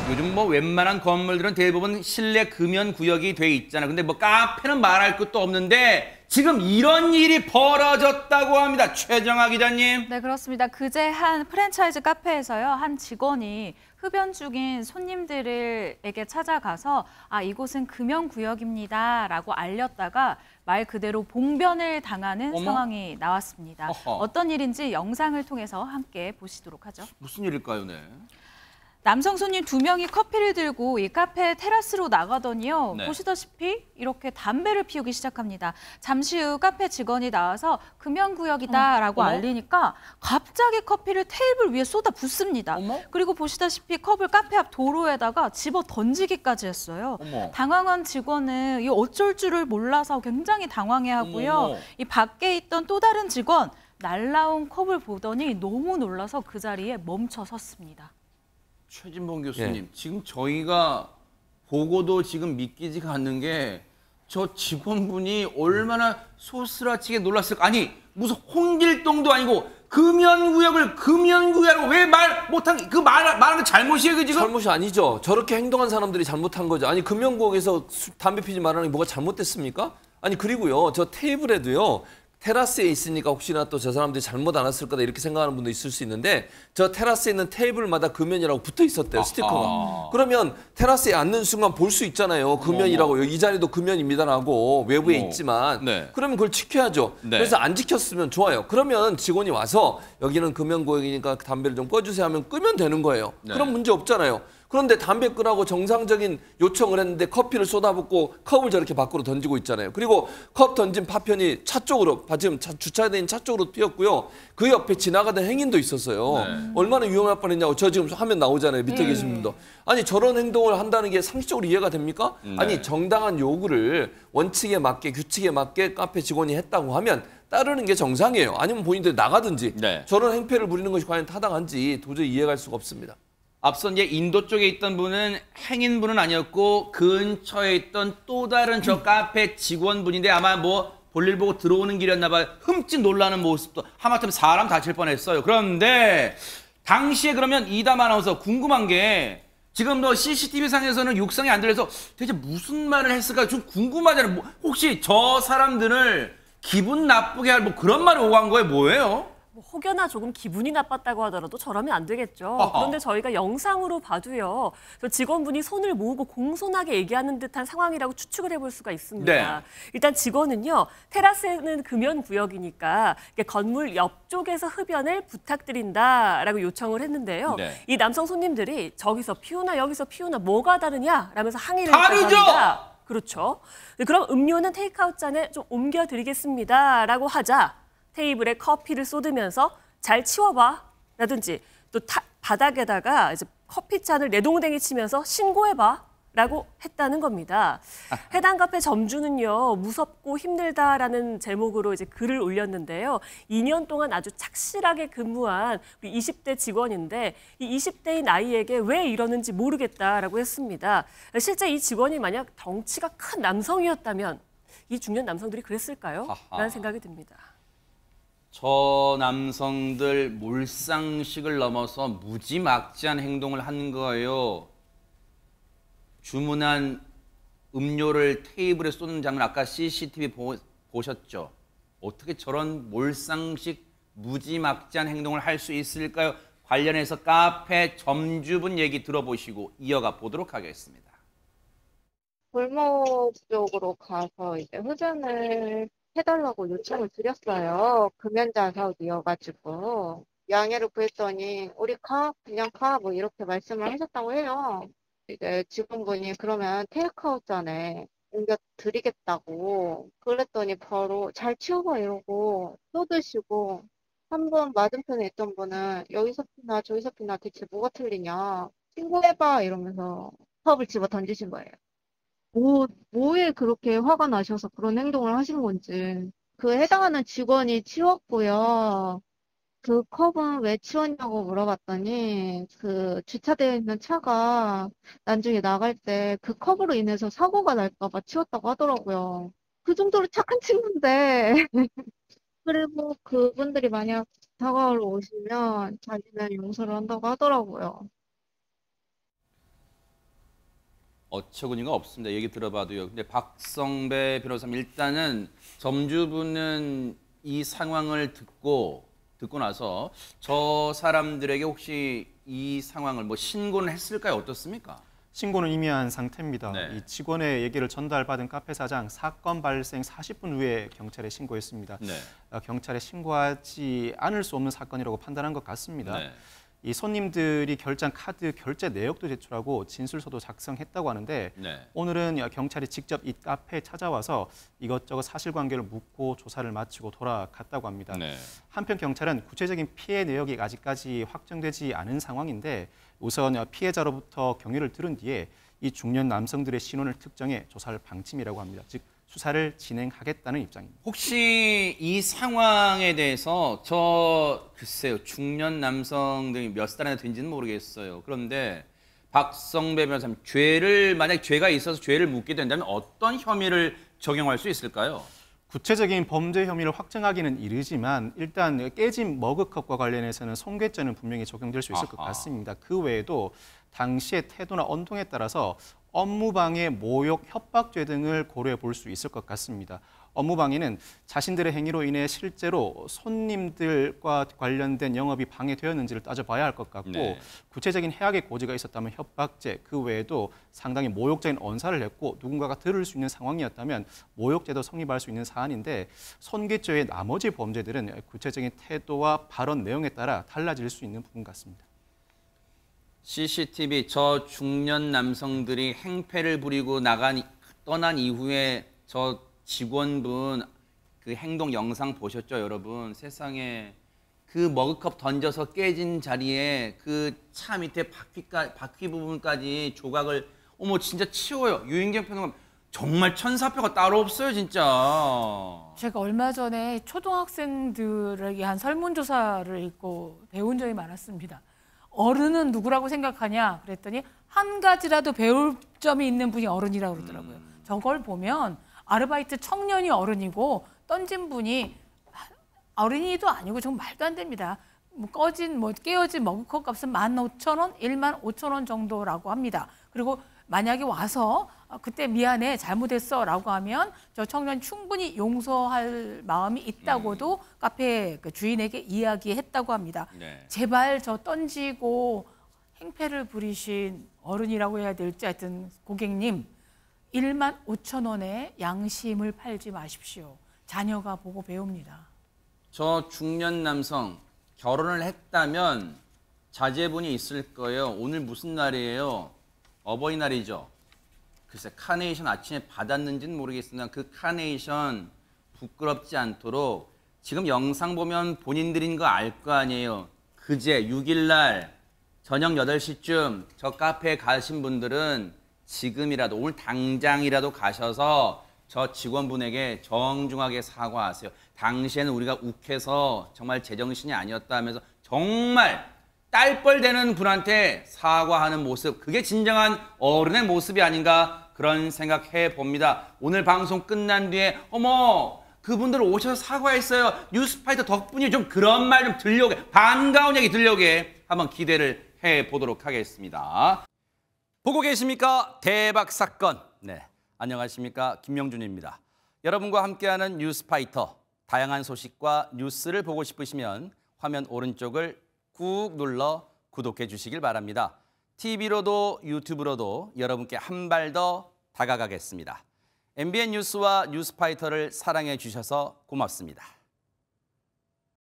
요즘 뭐 웬만한 건물들은 대부분 실내 금연 구역이 돼 있잖아. 근데 뭐 카페는 말할 것도 없는데 지금 이런 일이 벌어졌다고 합니다. 최정아 기자님. 네, 그렇습니다. 그제 한 프랜차이즈 카페에서요, 한 직원이 흡연 중인 손님들에게 찾아가서 이곳은 금연구역입니다라고 알렸다가 말 그대로 봉변을 당하는 상황이 나왔습니다. 어허. 어떤 일인지 영상을 통해서 함께 보시도록 하죠. 무슨 일일까요, 네? 남성 손님 2명이 커피를 들고 이 카페 테라스로 나가더니요. 네. 보시다시피 이렇게 담배를 피우기 시작합니다. 잠시 후 카페 직원이 나와서 금연구역이다라고 알리니까 갑자기 커피를 테이블 위에 쏟아 붓습니다. 어머? 그리고 보시다시피 컵을 카페 앞 도로에다가 집어 던지기까지 했어요. 어머. 당황한 직원은 이 어쩔 줄을 몰라서 굉장히 당황해하고요. 어머. 이 밖에 있던 또 다른 직원 날라온 컵을 보더니 너무 놀라서 그 자리에 멈춰 섰습니다. 최진봉 교수님, 지금 저희가 보고도 지금 믿기지가 않는 게 저 직원분이 얼마나 소스라치게 놀랐을까. 아니, 무슨 홍길동도 아니고 금연구역을 금연구역으로 왜 말 못한, 그 말하는 게 잘못이에요, 그 지금? 잘못이 아니죠. 저렇게 행동한 사람들이 잘못한 거죠. 아니, 금연구역에서 담배 피지 말라는 게 뭐가 잘못됐습니까? 아니, 그리고요, 저 테이블에도요, 테라스에 있으니까 혹시나 또 저 사람들이 잘못 안 왔을 거다 이렇게 생각하는 분도 있을 수 있는데 저 테라스에 있는 테이블마다 금연이라고 붙어 있었대요, 스티커가. 그러면 테라스에 앉는 순간 볼 수 있잖아요. 금연이라고. 이 자리도 금연입니다라고 외부에 있지만. 네. 그러면 그걸 지켜야죠. 네. 그래서 안 지켰으면 좋아요. 그러면 직원이 와서 여기는 금연구역이니까 담배를 좀 꺼주세요 하면 끄면 되는 거예요. 네. 그럼 문제 없잖아요. 그런데 담배 끄라고 정상적인 요청을 했는데 커피를 쏟아붓고 컵을 저렇게 밖으로 던지고 있잖아요. 그리고 컵 던진 파편이 차 쪽으로, 지금 주차되어 있는 차 쪽으로 튀었고요. 그 옆에 지나가던 행인도 있었어요. 네. 얼마나 위험할 뻔했냐고. 저 지금 화면 나오잖아요. 밑에 계신 분도. 아니, 저런 행동을 한다는 게 상식적으로 이해가 됩니까? 네. 아니, 정당한 요구를 원칙에 맞게, 규칙에 맞게 카페 직원이 했다고 하면 따르는 게 정상이에요. 아니면 본인들이 나가든지. 네. 저런 행패를 부리는 것이 과연 타당한지 도저히 이해할 수가 없습니다. 앞서 이제 인도 쪽에 있던 분은 행인분은 아니었고 근처에 있던 또 다른 저 카페 직원분인데 아마 뭐 볼일 보고 들어오는 길이었나 봐요. 흠칫 놀라는 모습도 하마터면 사람 다칠 뻔했어요. 그런데 당시에 그러면 이담 아나운서 궁금한 게 지금 너 CCTV 상에서는 육성이 안 들려서 대체 무슨 말을 했을까 좀 궁금하잖아요. 뭐 혹시 저 사람들을 기분 나쁘게 할 뭐 그런 말을 오간 거예요? 뭐예요? 뭐 혹여나 조금 기분이 나빴다고 하더라도 저러면 안 되겠죠. 어허. 그런데 저희가 영상으로 봐도요. 저 직원분이 손을 모으고 공손하게 얘기하는 듯한 상황이라고 추측을 해볼 수가 있습니다. 네. 일단 직원은요. 테라스는 금연구역이니까 건물 옆쪽에서 흡연을 부탁드린다라고 요청을 했는데요. 네. 이 남성 손님들이 저기서 피우나 여기서 피우나 뭐가 다르냐 라면서 항의를 다르죠! 합니다. 그렇죠. 그럼 음료는 테이크아웃 잔에 좀 옮겨드리겠습니다라고 하자 테이블에 커피를 쏟으면서 잘 치워봐 라든지 또 바닥에다가 이제 커피잔을 내동댕이 치면서 신고해봐 라고 했다는 겁니다. 해당 카페 점주는요, 무섭고 힘들다라는 제목으로 이제 글을 올렸는데요. 2년 동안 아주 착실하게 근무한 우리 20대 직원인데 이 20대인 아이에게 왜 이러는지 모르겠다라고 했습니다. 실제 이 직원이 만약 덩치가 큰 남성이었다면 이 중년 남성들이 그랬을까요? 라는 생각이 듭니다. 저 남성들 몰상식을 넘어서 무지막지한 행동을 한 거예요. 주문한 음료를 테이블에 쏟는 장면 아까 CCTV 보셨죠? 어떻게 저런 몰상식 무지막지한 행동을 할 수 있을까요? 관련해서 카페 점주분 얘기 들어보시고 이어가 보도록 하겠습니다. 골목 쪽으로 가서 이제 흡연을 해달라고 요청을 드렸어요. 금연자 사업이어가지고. 양해를 구했더니, 우리 그냥 가, 뭐 이렇게 말씀을 하셨다고 해요. 이제 직원분이 그러면 테이크아웃 잔에 옮겨드리겠다고. 그랬더니 바로 잘 치워봐 이러고 쏟으시고, 한 분 맞은편에 있던 분은 여기서 피나 저기서 피나 대체 뭐가 틀리냐. 신고해봐 이러면서 컵을 집어 던지신 거예요. 뭐에 그렇게 화가 나셔서 그런 행동을 하신 건지. 그 해당하는 직원이 치웠고요. 그 컵은 왜 치웠냐고 물어봤더니 그 주차되어 있는 차가 나중에 나갈 때 그 컵으로 인해서 사고가 날까 봐 치웠다고 하더라고요. 그 정도로 착한 친구인데. 그리고 그분들이 만약 사과하러 오시면 자기는 용서를 한다고 하더라고요. 어처구니가 없습니다. 얘기 들어봐도요. 근데 박성배 변호사님, 일단은 점주분은 이 상황을 듣고 나서 저 사람들에게 혹시 이 상황을 뭐 신고는 했을까요? 어떻습니까? 신고는 이미 한 상태입니다. 네. 이 직원의 얘기를 전달받은 카페 사장 사건 발생 40분 후에 경찰에 신고했습니다. 네. 경찰에 신고하지 않을 수 없는 사건이라고 판단한 것 같습니다. 네. 이 손님들이 결제한 카드 결제 내역도 제출하고 진술서도 작성했다고 하는데 네. 오늘은 경찰이 직접 이 카페에 찾아와서 이것저것 사실관계를 묻고 조사를 마치고 돌아갔다고 합니다. 네. 한편 경찰은 구체적인 피해 내역이 아직까지 확정되지 않은 상황인데 우선 피해자로부터 경위를 들은 뒤에 이 중년 남성들의 신원을 특정해 조사를 방침이라고 합니다. 즉 수사를 진행하겠다는 입장입니다. 혹시 이 상황에 대해서 글쎄요, 중년 남성들이 몇 살이나 된지는 모르겠어요. 그런데 박성배 변호사님, 만약 죄가 있어서 죄를 묻게 된다면 어떤 혐의를 적용할 수 있을까요? 구체적인 범죄 혐의를 확정하기는 이르지만 일단 깨진 머그컵과 관련해서는 손괴죄는 분명히 적용될 수 있을 것 같습니다. 그 외에도 당시의 태도나 언동에 따라서 업무방해, 모욕, 협박죄 등을 고려해 볼 수 있을 것 같습니다. 업무방해는 자신들의 행위로 인해 실제로 손님들과 관련된 영업이 방해되었는지를 따져봐야 할 것 같고 네. 구체적인 해악의 고지가 있었다면 협박죄, 그 외에도 상당히 모욕적인 언사를 했고 누군가가 들을 수 있는 상황이었다면 모욕죄도 성립할 수 있는 사안인데 손괴죄의 나머지 범죄들은 구체적인 태도와 발언 내용에 따라 달라질 수 있는 부분 같습니다. CCTV 저 중년 남성들이 행패를 부리고 떠난 이후에 저 직원분 그 행동 영상 보셨죠, 여러분? 세상에 그 머그컵 던져서 깨진 자리에 그 차 밑에 바퀴 부분까지 조각을 진짜 치워요. 유인경 평론가 정말 천사표가 따로 없어요, 진짜. 제가 얼마 전에 초등학생들에게 한 설문조사를 읽고 배운 적이 많았습니다. 어른은 누구라고 생각하냐 그랬더니 한 가지라도 배울 점이 있는 분이 어른이라고 그러더라고요. 저걸 보면 아르바이트 청년이 어른이고 던진 분이 어린이도 아니고 정말 말도 안 됩니다. 깨어진 머그컵 값은 15,000원, 15,000원 정도라고 합니다. 그리고 만약에 와서 그때 미안해 잘못했어 라고 하면 저 청년 충분히 용서할 마음이 있다고도 카페 주인에게 이야기했다고 합니다. 네. 제발 저 던지고 행패를 부리신 어른이라고 해야 될지 하여튼 고객님 15,000원에 양심을 팔지 마십시오. 자녀가 보고 배웁니다. 저 중년 남성 결혼을 했다면 자제분이 있을 거예요. 오늘 무슨 날이에요? 어버이날이죠. 글쎄 카네이션 아침에 받았는지는 모르겠으나 그 카네이션 부끄럽지 않도록 지금 영상 보면 본인들인 거 알 거 아니에요. 그제 6일날 저녁 8시쯤 저 카페에 가신 분들은 지금이라도 오늘 당장이라도 가셔서 저 직원분에게 정중하게 사과하세요. 당시에는 우리가 욱해서 정말 제정신이 아니었다 하면서 정말 딸뻘되는 분한테 사과하는 모습, 그게 진정한 어른의 모습이 아닌가 그런 생각해 봅니다. 오늘 방송 끝난 뒤에 그분들 오셔서 사과했어요. 뉴스파이터 덕분에 좀 그런 말 좀 들려오게, 반가운 얘기 들려오게 한번 기대를 해보도록 하겠습니다. 보고 계십니까? 대박 사건. 네, 안녕하십니까? 김명준입니다. 여러분과 함께하는 뉴스파이터, 다양한 소식과 뉴스를 보고 싶으시면 화면 오른쪽을 꾹 눌러 구독해 주시길 바랍니다. TV로도 유튜브로도 여러분께 한 발 더 다가가겠습니다. MBN 뉴스와 뉴스파이터를 사랑해 주셔서 고맙습니다.